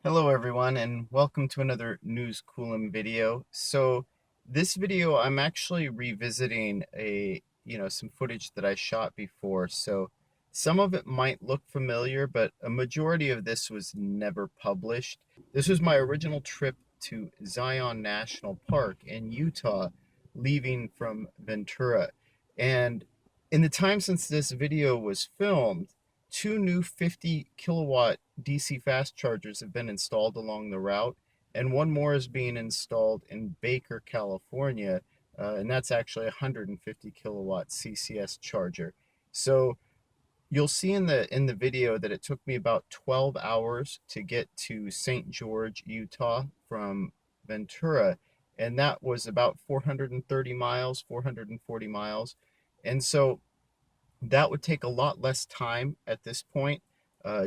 Hello everyone and welcome to another News Coolum video. So this video I'm actually revisiting some footage that I shot before. So some of it might look familiar, but a majority of this was never published. This was my original trip to Zion National Park in Utah, leaving from Ventura. And in the time since this video was filmed, two new 50 kilowatt DC fast chargers have been installed along the route, and one more is being installed in Baker, California, and that's actually a 150 kilowatt CCS charger. So you'll see in the video that it took me about 12 hours to get to St. George, Utah from Ventura, and that was about 430 miles, 440 miles. And so that would take a lot less time at this point,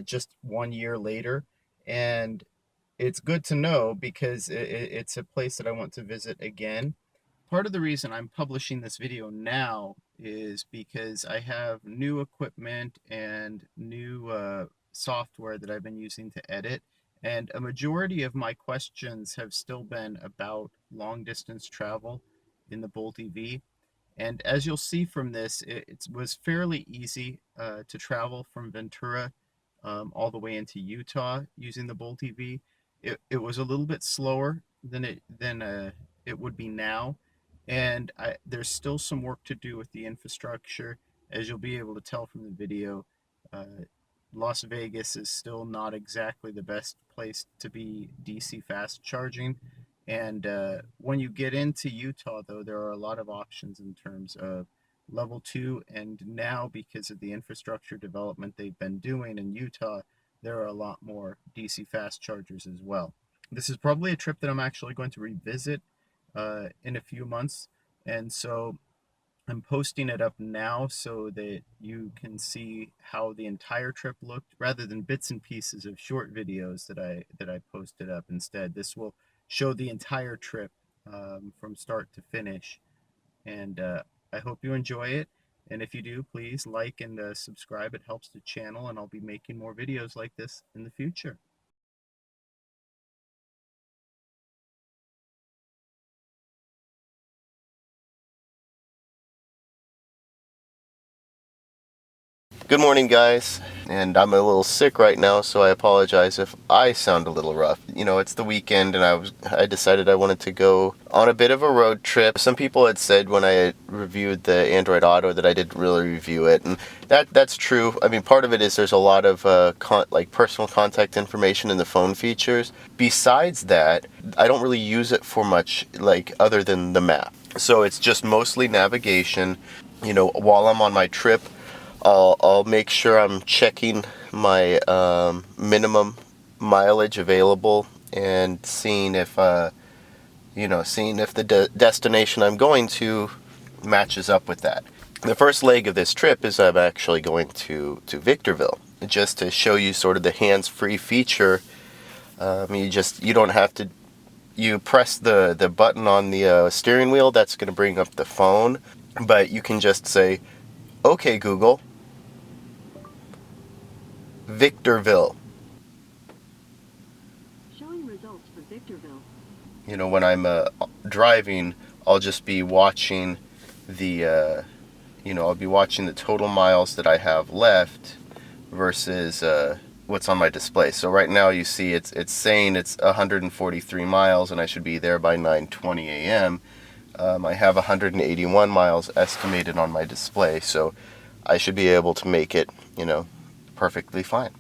just 1 year later. And it's good to know because it's a place that I want to visit again. Part of the reason I'm publishing this video now is because I have new equipment and new software that I've been using to edit. And a majority of my questions have still been about long distance travel in the Bolt EV. And as you'll see from this, it was fairly easy to travel from Ventura all the way into Utah using the Bolt EV. It was a little bit slower than it would be now, and there's still some work to do with the infrastructure. As you'll be able to tell from the video, Las Vegas is still not exactly the best place to be DC fast charging. And when you get into Utah, though, there are a lot of options in terms of level 2. And now, because of the infrastructure development they've been doing in Utah, there are a lot more DC fast chargers as well. This is probably a trip that I'm actually going to revisit in a few months. And so I'm posting it up now so that you can see how the entire trip looked rather than bits and pieces of short videos that I posted up instead. This will show the entire trip from start to finish, and I hope you enjoy it. And if you do, please like and subscribe. It helps the channel, and I'll be making more videos like this in the future. Good morning, guys. And I'm a little sick right now, so I apologize if I sound a little rough. You know, it's the weekend, and I decided I wanted to go on a bit of a road trip. Some people had said when I reviewed the Android Auto that I didn't really review it, and that's true. I mean, part of it is there's a lot of like personal contact information in the phone features. Besides that, I don't really use it for much, like other than the map. So it's just mostly navigation. You know, while I'm on my trip, I'll make sure I'm checking my minimum mileage available and seeing if seeing if the destination I'm going to matches up with that. The first leg of this trip is I'm actually going to Victorville, just to show you sort of the hands-free feature. You don't have to. You press the button on the steering wheel. That's going to bring up the phone, but you can just say, "Okay, Google, Victorville." Showing results for Victorville. You know, when I'm driving, I'll just be watching I'll be watching the total miles that I have left versus what's on my display. So right now you see it's saying it's 143 miles and I should be there by 9:20 a.m. I have 181 miles estimated on my display, so I should be able to make it, perfectly fine.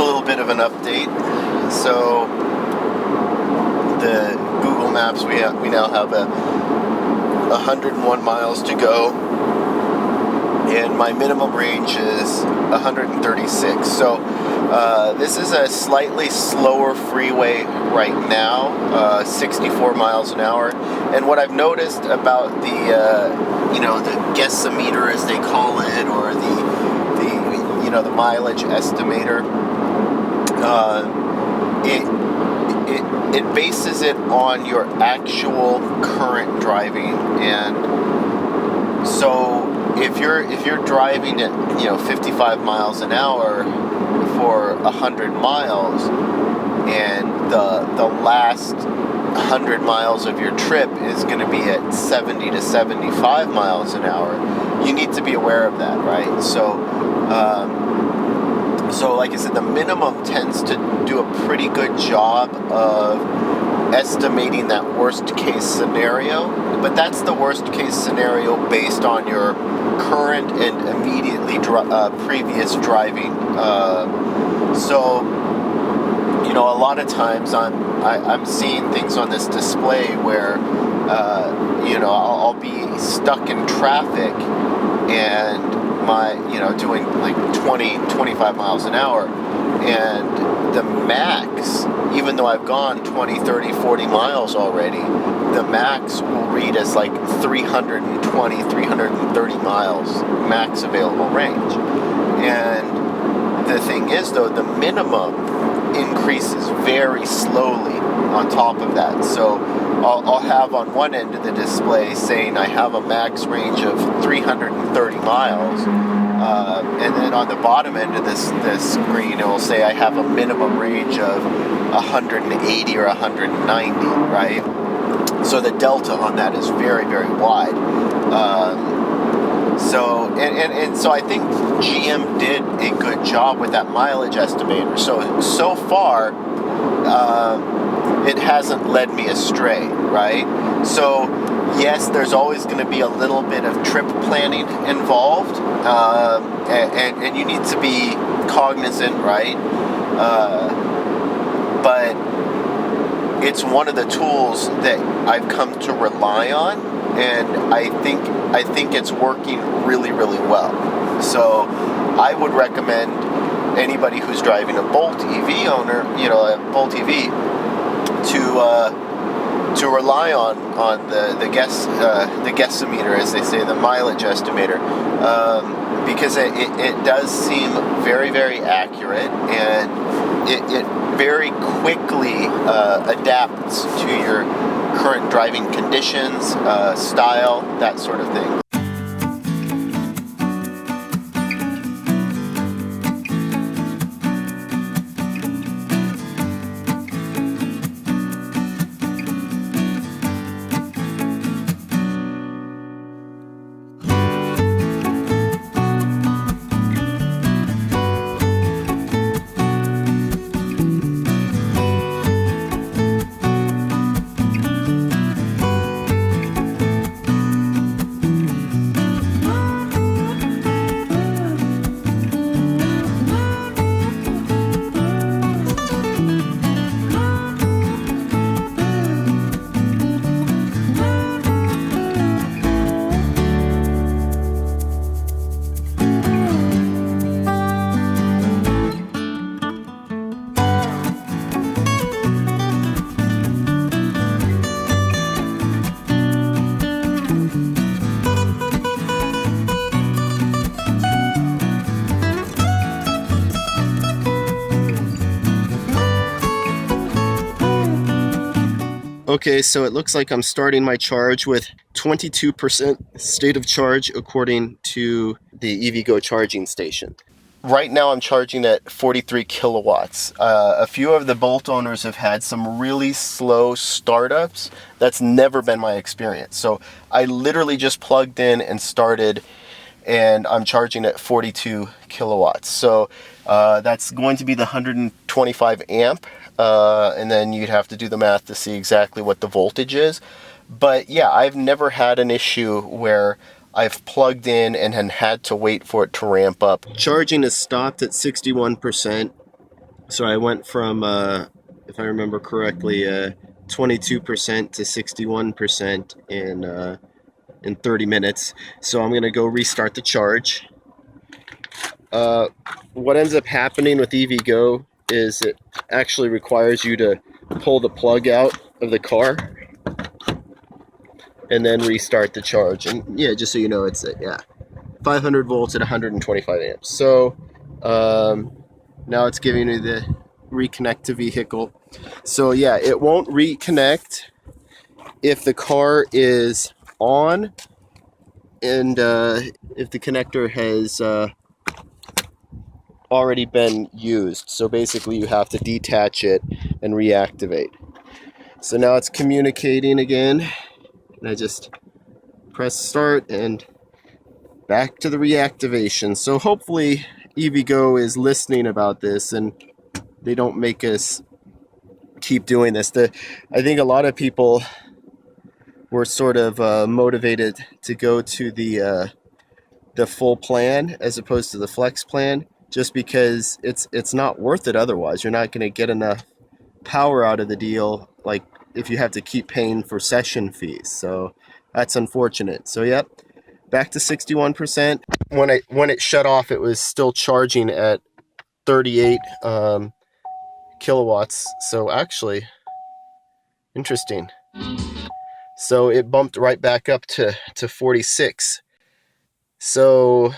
a little bit of an update. So the Google Maps, we now have 101 miles to go, and my minimum range is 136. So this is a slightly slower freeway right now, 64 miles an hour. And what I've noticed about the guessometer, as they call it, or the mileage estimator, it bases it on your actual current driving. And so if you're driving at 55 miles an hour for 100 miles, and the last 100 miles of your trip is going to be at 70 to 75 miles an hour, you need to be aware of that, right? So like I said, the minimum tends to do a pretty good job of estimating that worst case scenario, but that's the worst case scenario based on your current and immediately previous driving. So a lot of times I'm seeing things on this display where I'll be stuck in traffic and doing like 25 miles an hour, and the max, even though I've gone 20, 30, 40 miles already, the max will read as like 320, 330 miles max available range. And the thing is, though, the minimum increases very slowly on top of that. So I'll have on one end of the display saying I have a max range of 330 miles, and then on the bottom end of this screen it will say I have a minimum range of 180 or 190, right? So the delta on that is very, very wide. So I think GM did a good job with that mileage estimator. So far, it hasn't led me astray, right? So yes, there's always going to be a little bit of trip planning involved, and you need to be cognizant, right? But it's one of the tools that I've come to rely on, and I think it's working really, really well. So I would recommend anybody who's driving a Bolt EV owner, a Bolt EV, to rely on the guessometer, as they say, the mileage estimator, because it does seem very, very accurate, and it very quickly adapts to your current driving conditions, style, that sort of thing. Okay, so it looks like I'm starting my charge with 22% state of charge according to the EVgo charging station. Right now I'm charging at 43 kilowatts. A few of the Bolt owners have had some really slow startups. That's never been my experience. So I literally just plugged in and started, and I'm charging at 42 kilowatts. So that's going to be the 125 amp. And then you'd have to do the math to see exactly what the voltage is. But yeah, I've never had an issue where I've plugged in and had to wait for it to ramp up. Charging is stopped at 61%. So I went from, if I remember correctly, 22% to 61% in 30 minutes. So I'm gonna go restart the charge. What ends up happening with EVgo is it actually requires you to pull the plug out of the car and then restart the charge. And yeah, just so you know, it's 500 volts at 125 amps. So now it's giving me the reconnect to vehicle. So yeah, it won't reconnect if the car is on and if the connector has already been used. So basically you have to detach it and reactivate. So now it's communicating again, and I just press start and back to the reactivation. So hopefully EVgo is listening about this and they don't make us keep doing this. I think a lot of people were sort of motivated to go to the full plan as opposed to the flex plan, just because it's not worth it otherwise. You're not going to get enough power out of the deal, like if you have to keep paying for session fees. So that's unfortunate. So yep, back to 61%. When it shut off, it was still charging at 38 kilowatts. So actually, interesting. So it bumped right back up to 46. So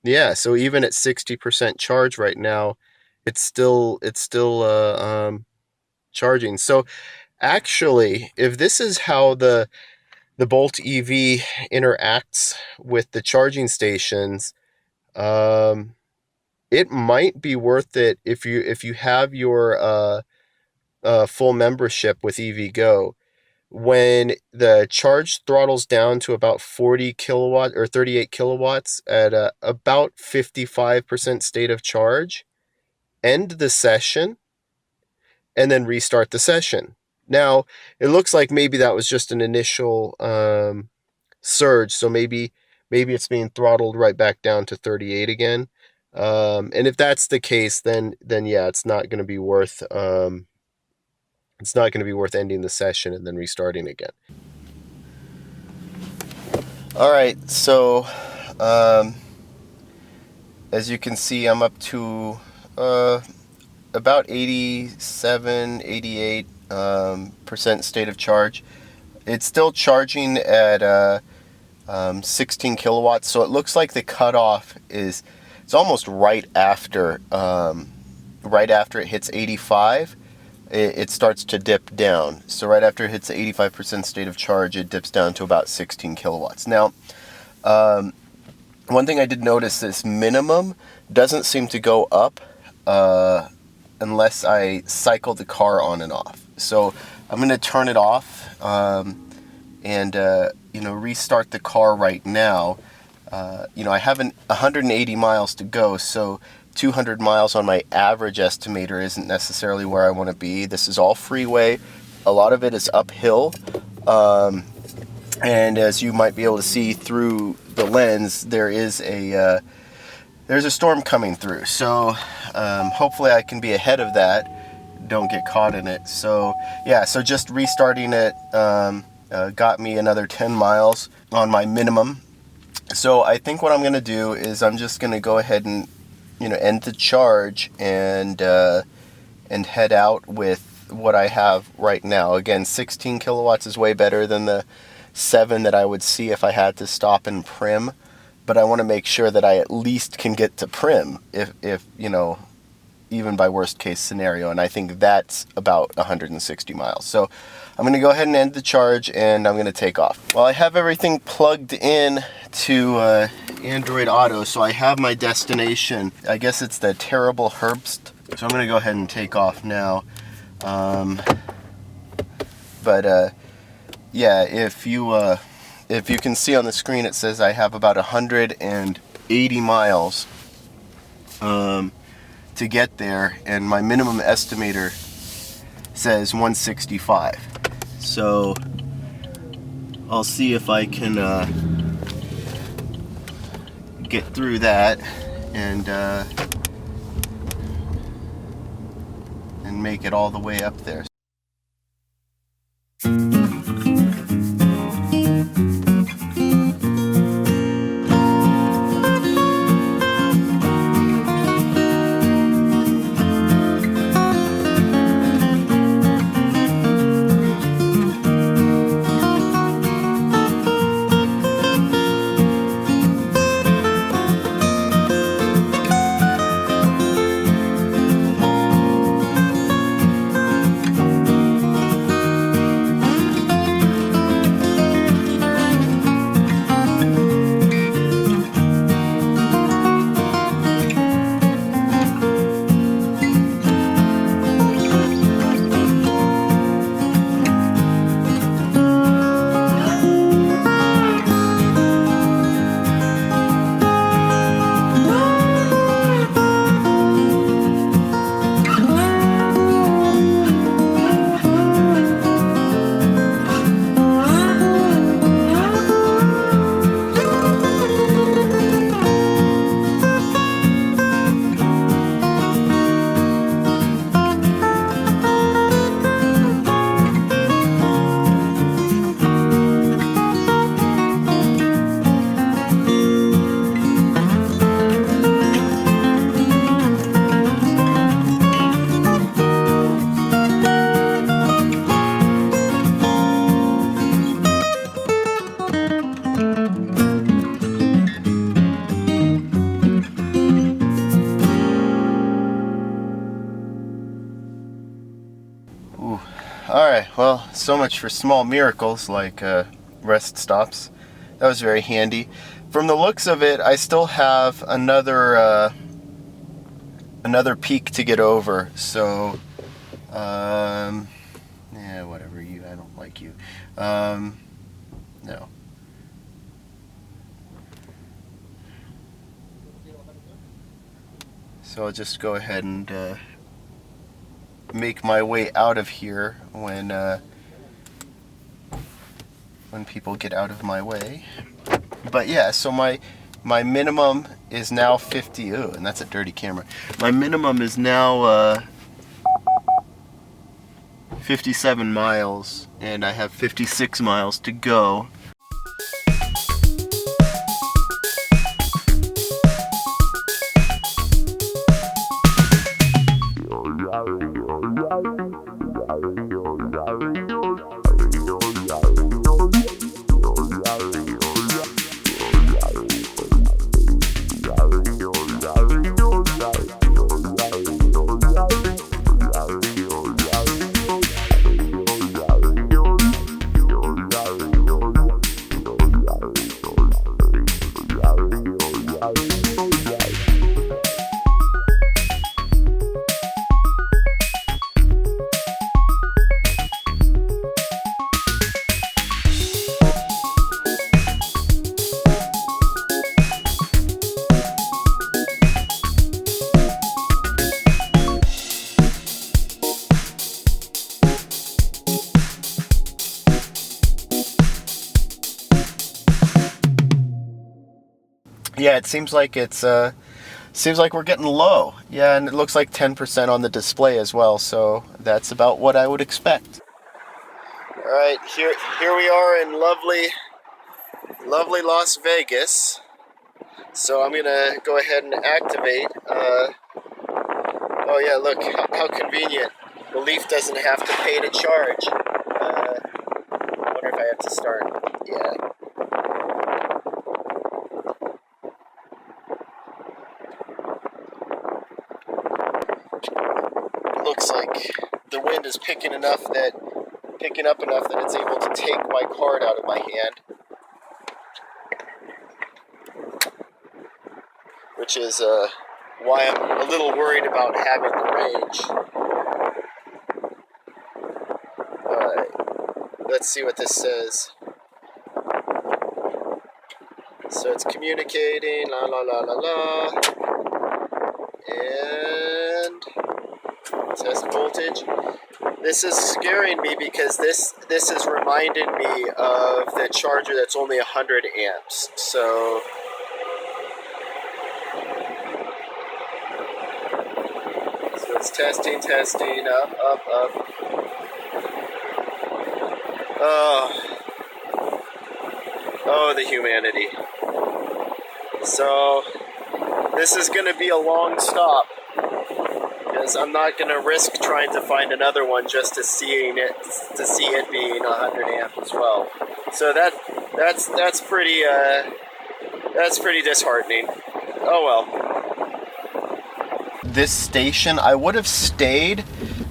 yeah, so even at 60% charge right now, it's still charging. So actually, if this is how the Bolt EV interacts with the charging stations, it might be worth it if you have your full membership with EVgo. When the charge throttles down to about 40 kilowatt or 38 kilowatts at about 55% state of charge, end the session and then restart the session. Now, it looks like maybe that was just an initial surge, so maybe it's being throttled right back down to 38 again. And if that's the case, then yeah, it's not going to be worth ending the session and then restarting again. All right, so as you can see, I'm up to about 87, 88 percent state of charge. It's still charging at 16 kilowatts, so it looks like the cutoff it's almost right after it hits 85. It starts to dip down. So right after it hits the 85% state of charge, it dips down to about 16 kilowatts. Now, one thing I did notice, this minimum doesn't seem to go up unless I cycle the car on and off. So I'm going to turn it off and restart the car right now. I have 180 miles to go, so 200 miles on my average estimator isn't necessarily where I want to be. This is all freeway. A lot of it is uphill. And as you might be able to see through the lens, there's a storm coming through. So hopefully I can be ahead of that, don't get caught in it. So yeah, so just restarting it got me another 10 miles on my minimum. So I think what I'm going to do is I'm just going to go ahead and end the charge and head out with what I have right now. Again, 16 kilowatts is way better than the 7 that I would see if I had to stop and prim, but I want to make sure that I at least can get to prim if even by worst case scenario, and I think that's about 160 miles. So I'm going to go ahead and end the charge and I'm going to take off. Well, I have everything plugged in to Android Auto, so I have my destination. I guess it's the Terrible Herbst. So I'm going to go ahead and take off now. Yeah, if you can see on the screen, it says I have about 180 miles to get there, and my minimum estimator says 165. So I'll see if I can get through that and and make it all the way up there. Alright, well, so much for small miracles like rest stops. That was very handy. From the looks of it, I still have another peak to get over, so yeah, whatever, I don't like you. No. So I'll just go ahead and make my way out of here when people get out of my way. But yeah, so my minimum is now 50. Oh, and that's a dirty camera. My minimum is now 57 miles, and I have 56 miles to go. Yeah, it seems like we're getting low. Yeah, and it looks like 10% on the display as well, so that's about what I would expect. All right, here we are in lovely Las Vegas. So I'm gonna go ahead and activate. Oh yeah, look how convenient. The Leaf doesn't have to pay to charge. I wonder if I have to start. Yeah. Looks like the wind is picking up enough that it's able to take my card out of my hand, which is why I'm a little worried about having the range. Alright, let's see what this says. So it's communicating, la la la la la, and test voltage. This is scaring me because this is reminding me of the charger that's only 100 amps. So testing, testing, up, up, up. Oh, the humanity. So, this is going to be a long stop, because I'm not going to risk trying to find another one just to see it being 100 amp as well. So that's pretty disheartening. Oh well. This station, I would have stayed,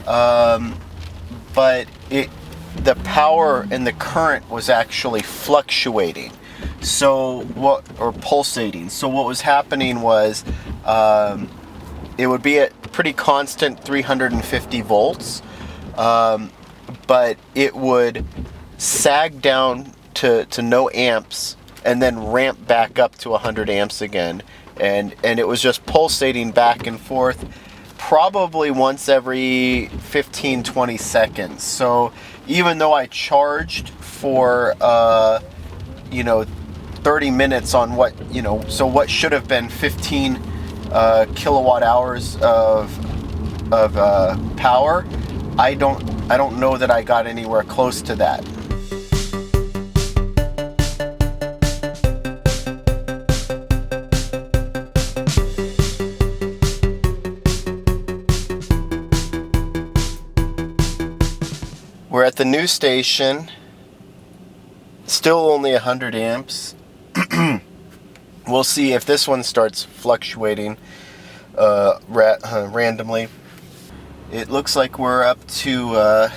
but the power and the current was actually fluctuating. So pulsating. So what was happening was, it would be at pretty constant 350 volts, but it would sag down to no amps and then ramp back up to 100 amps again, and it was just pulsating back and forth probably once every 15-20 seconds. So even though I charged for 30 minutes on what should have been 15 kilowatt hours of power, I don't know that I got anywhere close to that. We're at the new station, still only 100 amps. We'll see if this one starts fluctuating randomly. It looks like we're up to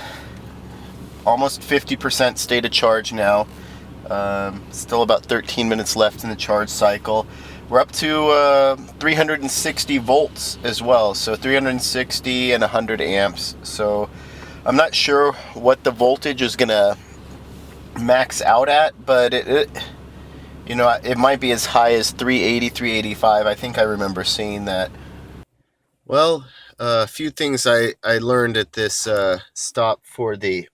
almost 50% state of charge now. Still about 13 minutes left in the charge cycle. We're up to 360 volts as well, so 360 and 100 amps. So I'm not sure what the voltage is gonna max out at, but it might be as high as 380, 385. I think I remember seeing that. Well, a few things I learned at this stop for the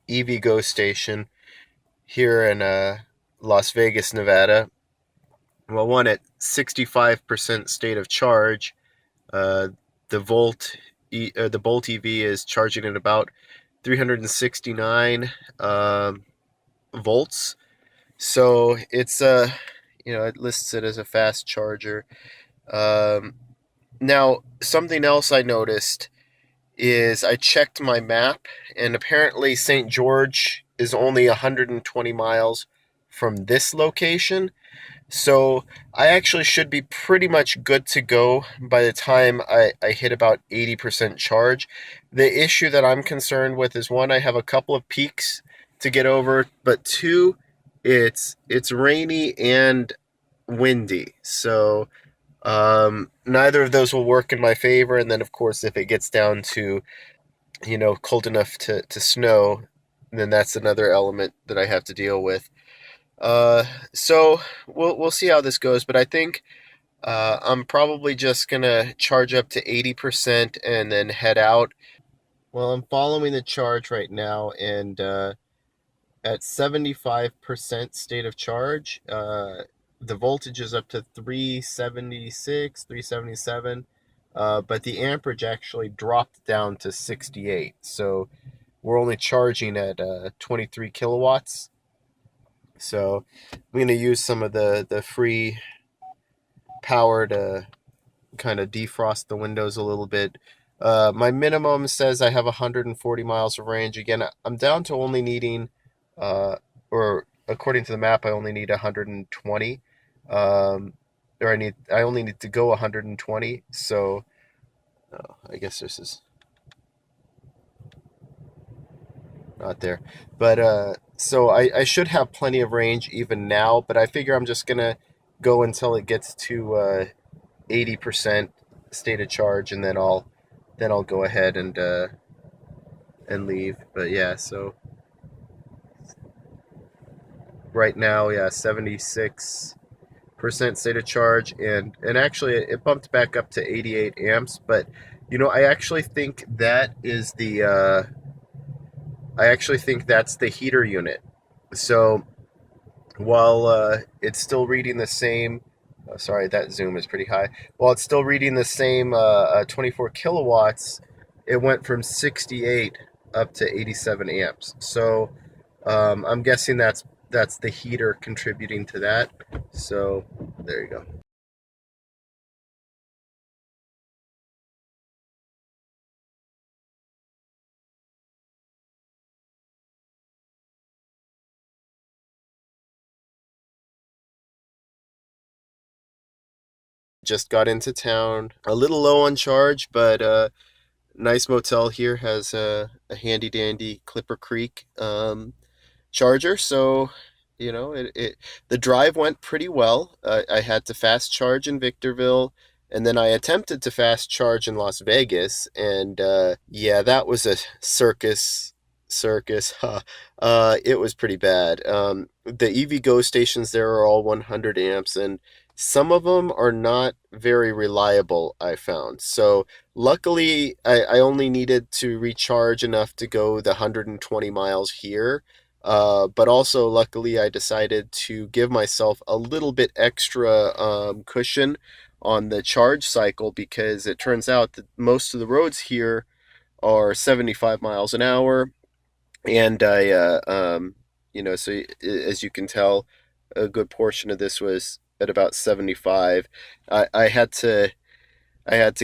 EVgo station here in Las Vegas, Nevada. Well, one, at 65% state of charge, the Bolt EV is charging at about 369 volts. So it's it lists it as a fast charger. Now, something else I noticed is I checked my map, and apparently St. George is only 120 miles from this location. So I actually should be pretty much good to go by the time I hit about 80% charge. The issue that I'm concerned with is, one, I have a couple of peaks to get over, but two, it's rainy and windy. So neither of those will work in my favor. And then, of course, if it gets down to cold enough to snow, then that's another element that I have to deal with. So we'll see how this goes, but I think I'm probably just gonna charge up to 80% and then head out. Well, I'm following the charge right now, and at 75% state of charge, the voltage is up to 376, 377, but the amperage actually dropped down to 68. So we're only charging at 23 kilowatts. So I'm going to use some of the free power to kind of defrost the windows a little bit. My minimum says I have 140 miles of range. Again, I'm down to only needing, or according to the map, I only need 120. Or I only need to go 120. So I guess this is not there. But so I should have plenty of range even now, but I figure I'm just gonna go until it gets to 80% state of charge, and then I'll go ahead and leave. But yeah, so right now, yeah, 76% state of charge, and actually it bumped back up to 88 amps. But I actually think that is the that's the heater unit. So while it's still reading the same Sorry, that zoom is pretty high. While it's still reading the same 24 kilowatts, it went from 68 up to 87 amps. So I'm guessing that's the heater contributing to that. So there you go. Just got into town, a little low on charge, but nice motel here has a handy dandy Clipper Creek charger. So the drive went pretty well. I had to fast charge in Victorville, and then I attempted to fast charge in Las Vegas, and yeah, that was a circus. Huh. It was pretty bad. The EV Go stations there are all 100 amps, and some of them are not very reliable, I found. So luckily, I only needed to recharge enough to go the 120 miles here. But also, luckily, I decided to give myself a little bit extra cushion on the charge cycle, because it turns out that most of the roads here are 75 miles an hour. And so as you can tell, a good portion of this was at about 75. I had to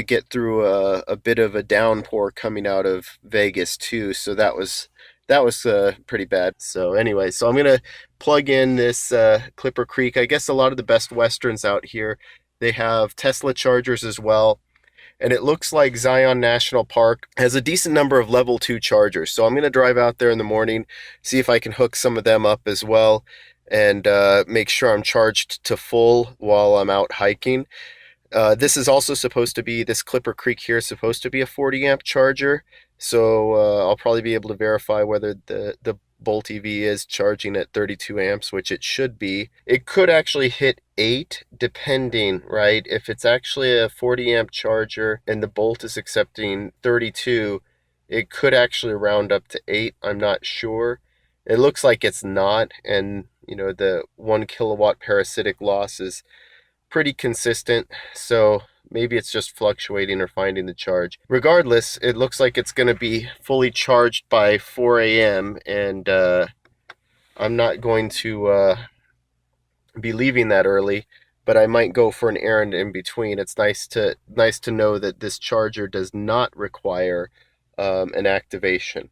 get through a bit of a downpour coming out of Vegas too, so that was pretty bad. So anyway, so I'm gonna plug in this Clipper Creek. I guess a lot of the Best Westerns out here, they have Tesla chargers as well. And it looks like Zion National Park has a decent number of level 2 chargers. So I'm going to drive out there in the morning, see if I can hook some of them up as well, and make sure I'm charged to full while I'm out hiking. This Clipper Creek here is supposed to be a 40 amp charger. So I'll probably be able to verify whether the Bolt EV is charging at 32 amps, which it should be. It could actually hit 8 depending, right? If it's actually a 40 amp charger and the Bolt is accepting 32, it could actually round up to 8. I'm not sure. It looks like it's not, and the 1 kilowatt parasitic loss is pretty consistent, so maybe it's just fluctuating or finding the charge. Regardless, it looks like it's going to be fully charged by 4 a.m. and I'm not going to be leaving that early, but I might go for an errand in between. It's nice to know that this charger does not require an activation.